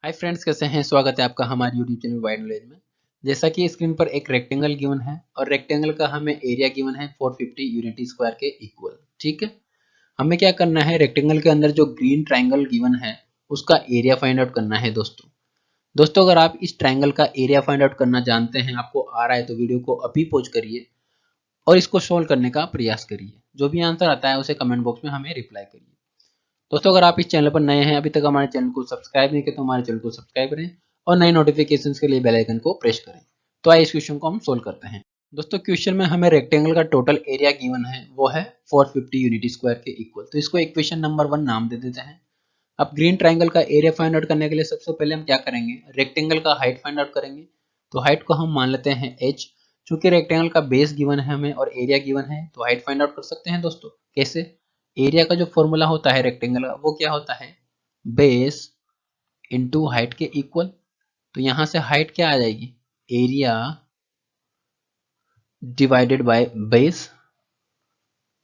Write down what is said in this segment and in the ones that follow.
Hi friends, कैसे हैं? स्वागत है आपका हमारे यूट्यूब चैनल वाइड नॉलेज में। जैसा कि स्क्रीन पर एक रेक्टेंगल गिवन है और रेक्टेंगल का हमें एरिया गिवन है 450 यूनिटी स्क्वायर के इक्वल। ठीक है, हमें क्या करना है, रेक्टेंगल के अंदर जो ग्रीन ट्राइंगल गिवन है उसका एरिया फाइंड आउट करना है। दोस्तों अगर आप इस ट्राइंगल का एरिया फाइंड आउट करना जानते हैं, आपको आ रहा है, तो वीडियो को अभी पॉज करिए और इसको सोल्व करने का प्रयास करिए। जो भी आंसर आता है उसे कमेंट बॉक्स में हमें रिप्लाई करिए। दोस्तों अगर आप इस चैनल पर नए हैं, अभी तक हमारे चैनल को सब्सक्राइब नहीं किया तो हमारे चैनल को सब्सक्राइब करें और नए नोटिफिकेशंस के लिए बेल आइकन को प्रेस करें। तो आइए इस क्वेश्चन को हम सोल्व करते हैं। दोस्तों क्वेश्चन में हमें रेक्टेंगल का टोटल एरिया गिवन है, वो है 450 यूनिटी स्क्वायर के इक्वल। तो इसको इक्वेशन नंबर 1 नाम दे देते हैं। अब ग्रीन ट्राइंगल का एरिया फाइंड आउट करने के लिए सबसे पहले हम क्या करेंगे, रेक्टेंगल का हाइट फाइंड आउट करेंगे। तो हाइट को हम मान लेते हैं h। चूंकि रेक्टेंगल का बेस गिवन है हमें और एरिया गिवन है, तो हाइट फाइंड आउट कर सकते हैं। दोस्तों कैसे, एरिया का जो फॉर्मूला होता है रेक्टेंगल का, वो क्या होता है, बेस इंटू हाइट के इक्वल। तो यहां से हाइट क्या आ जाएगी, एरिया डिवाइडेड बाय बेस।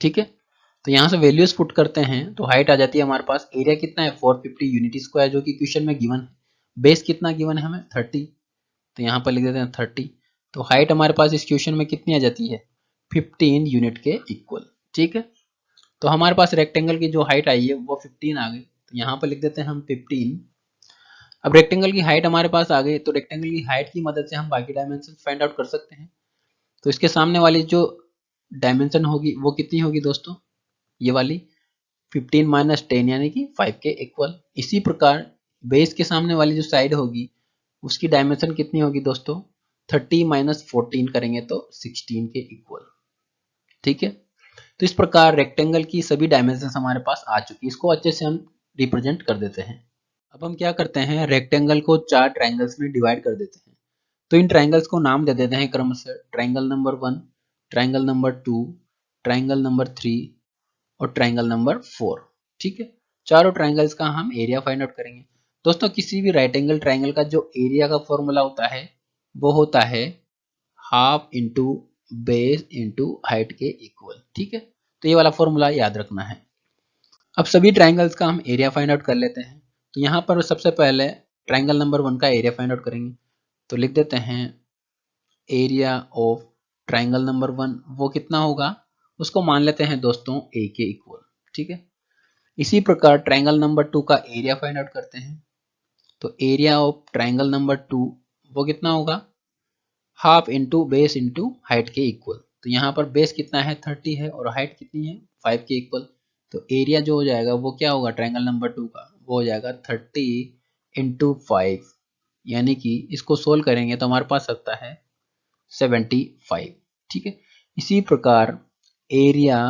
ठीक है, तो यहां से वैल्यूज पुट करते हैं तो हाइट आ जाती है हमारे पास, एरिया कितना है 450 यूनिटी स्क्वायर जो कि क्वेश्चन में गिवन है, बेस कितना गिवन है हमें 30। तो यहाँ पर लिख देते हैं 30। तो हाइट हमारे पास इस क्वेश्चन में कितनी आ जाती है, 15 यूनिट के इक्वल। ठीक है, तो हमारे पास रेक्टेंगल की जो हाइट आई है वो 15 आ गई। तो यहाँ पर लिख देते हैं हम 15। अब रेक्टेंगल की हाइट हमारे पास आ गई, तो रेक्टेंगल की हाइट की मदद से हम बाकी डायमेंशन फाइंड आउट कर सकते हैं। तो इसके सामने वाली जो डायमेंशन होगी वो कितनी होगी दोस्तों, ये वाली 15 माइनस 10 यानी कि 5 के इक्वल। इसी प्रकार बेस के सामने वाली जो साइड होगी उसकी डायमेंशन कितनी होगी दोस्तों, 30 माइनस 14 करेंगे तो 16 के इक्वल। ठीक है, तो इस प्रकार रेक्टेंगल की सभी डायमेंशन हमारे पास आ चुकी है। इसको अच्छे से हम रिप्रेजेंट कर देते हैं। अब हम क्या करते हैं, रेक्टेंगल को 4 ट्राइंगल्स में डिवाइड कर देते हैं। तो इन ट्राइंगल्स को नाम दे देते हैं क्रमशः triangle number 1, triangle number 2, triangle number 3 और ट्राइंगल नंबर 4। ठीक है, चारों ट्राइंगल्स का हम एरिया फाइंड आउट करेंगे। दोस्तों किसी भी राइट एंगल ट्राइंगल का जो एरिया का फॉर्मूला होता है वो होता है half into base into height के इक्वल। ठीक है, तो ये वाला फॉर्मूला याद रखना है। अब सभी ट्राइंगल्स का हम एरिया फाइंड आउट कर लेते हैं। तो यहाँ पर सबसे पहले ट्राइंगल नंबर 1 का एरिया फाइंड आउट करेंगे। तो लिख देते हैं एरिया ऑफ ट्राइंगल नंबर 1, वो कितना होगा, उसको मान लेते हैं दोस्तों ए के इक्वल। ठीक है, इसी प्रकार ट्राइंगल नंबर 2 का एरिया फाइंड आउट करते हैं। तो एरिया ऑफ ट्राइंगल नंबर 2 वो कितना होगा, half into base into height के इक्वल। तो यहाँ पर बेस कितना है 30 है और हाइट कितनी है 5 के इक्वल। तो एरिया जो हो जाएगा वो क्या होगा ट्राइंगल नंबर 2 का, वो हो जाएगा 30 इंटू 5, यानी कि इसको सोल्व करेंगे तो हमारे पास आता है 75। ठीक है, इसी प्रकार एरिया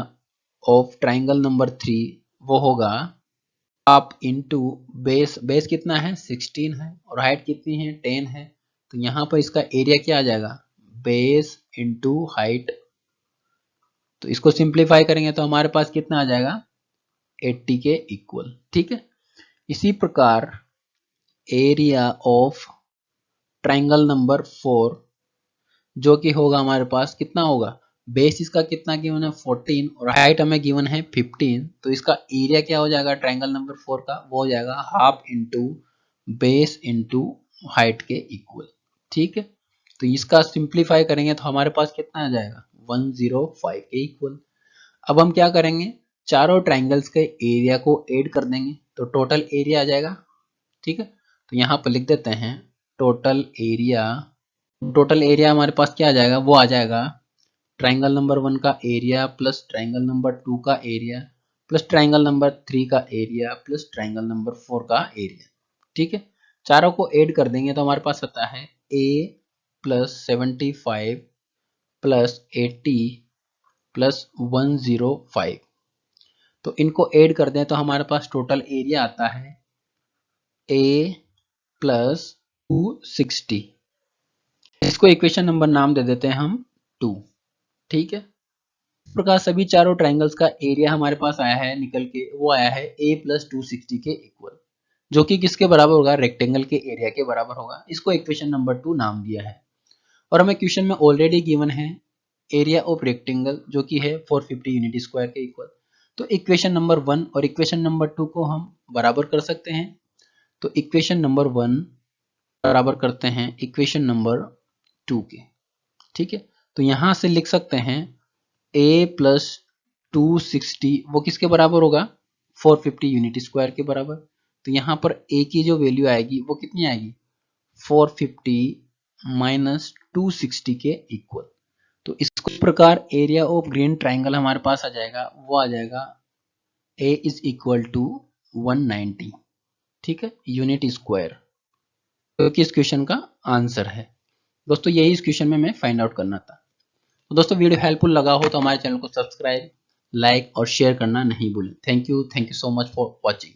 ऑफ ट्राइंगल नंबर 3 वो होगा हाफ इंटू बेस, बेस कितना है 16 है और हाइट कितनी है 10 है। तो यहाँ पर इसका एरिया क्या आ जाएगा, बेस इंटू हाइट। तो इसको सिंप्लीफाई करेंगे तो हमारे पास कितना आ जाएगा 80 के इक्वल। ठीक है, इसी प्रकार एरिया ऑफ ट्राइंगल नंबर 4 जो कि होगा हमारे पास कितना होगा, बेस इसका कितना गिवन है 14 और हाइट हमें गिवन है 15। तो इसका एरिया क्या हो जाएगा ट्राइंगल नंबर 4 का, वो हो जाएगा half into base into height के इक्वल। ठीक है, तो इसका सिंप्लीफाई करेंगे तो हमारे पास कितना आ जाएगा 105 के इक्वल। अब हम क्या करेंगे, चारों ट्राइंगल्स के एरिया को ऐड कर देंगे तो टोटल एरिया आ जाएगा। ठीक है, तो यहाँ पर लिख देते हैं टोटल एरिया। टोटल एरिया हमारे पास क्या आ जाएगा, वो आ जाएगा ट्राइंगल नंबर 1 का एरिया प्लस ट्राइंगल नंबर 2 का एरिया प्लस ट्राइंगल नंबर 3 का एरिया प्लस ट्राइंगल नंबर 4 का एरिया। ठीक है, चारों को ऐड कर देंगे तो हमारे पास आता है a प्लस 75 प्लस 80 प्लस 105। तो इनको ऐड कर दें तो हमारे पास टोटल एरिया आता है a प्लस 260। इसको इक्वेशन नंबर नाम दे देते हैं हम 2। ठीक है, इस प्रकार सभी चारों ट्राइंगल्स का एरिया हमारे पास आया है निकल के, वो आया है a प्लस 260 के इक्वल, जो कि किसके बराबर होगा, रेक्टेंगल के एरिया के बराबर होगा। इसको इक्वेशन नंबर 2 नाम दिया है और हमें क्वेश्चन में ऑलरेडी गिवन है एरिया ऑफ रेक्टेंगल जो कि है 450 यूनिट स्क्वायर के इक्वल। तो इक्वेशन नंबर 1 और इक्वेशन नंबर 2 को हम बराबर कर सकते हैं। तो इक्वेशन नंबर 1 बराबर करते हैं इक्वेशन नंबर 2 के, ठीक है। तो यहां से लिख सकते हैं a प्लस 260 वो किसके बराबर होगा, 450 यूनिट स्क्वायर के बराबर। तो यहां पर a की जो वैल्यू आएगी वो कितनी आएगी, 450 माइनस 260 के इक्वल। तो इसको इस प्रकार एरिया ऑफ ग्रीन ट्राइंगल हमारे पास आ जाएगा, वो आ जाएगा a इज इक्वल टू 190, ठीक है, यूनिट स्क्वायर, जो कि इस क्वेश्चन का आंसर है। दोस्तों यही इस क्वेश्चन में मैं फाइंड आउट करना था। तो दोस्तों वीडियो हेल्पफुल लगा हो तो हमारे चैनल को सब्सक्राइब, लाइक और शेयर करना नहीं भूलें। Thank you so much for watching.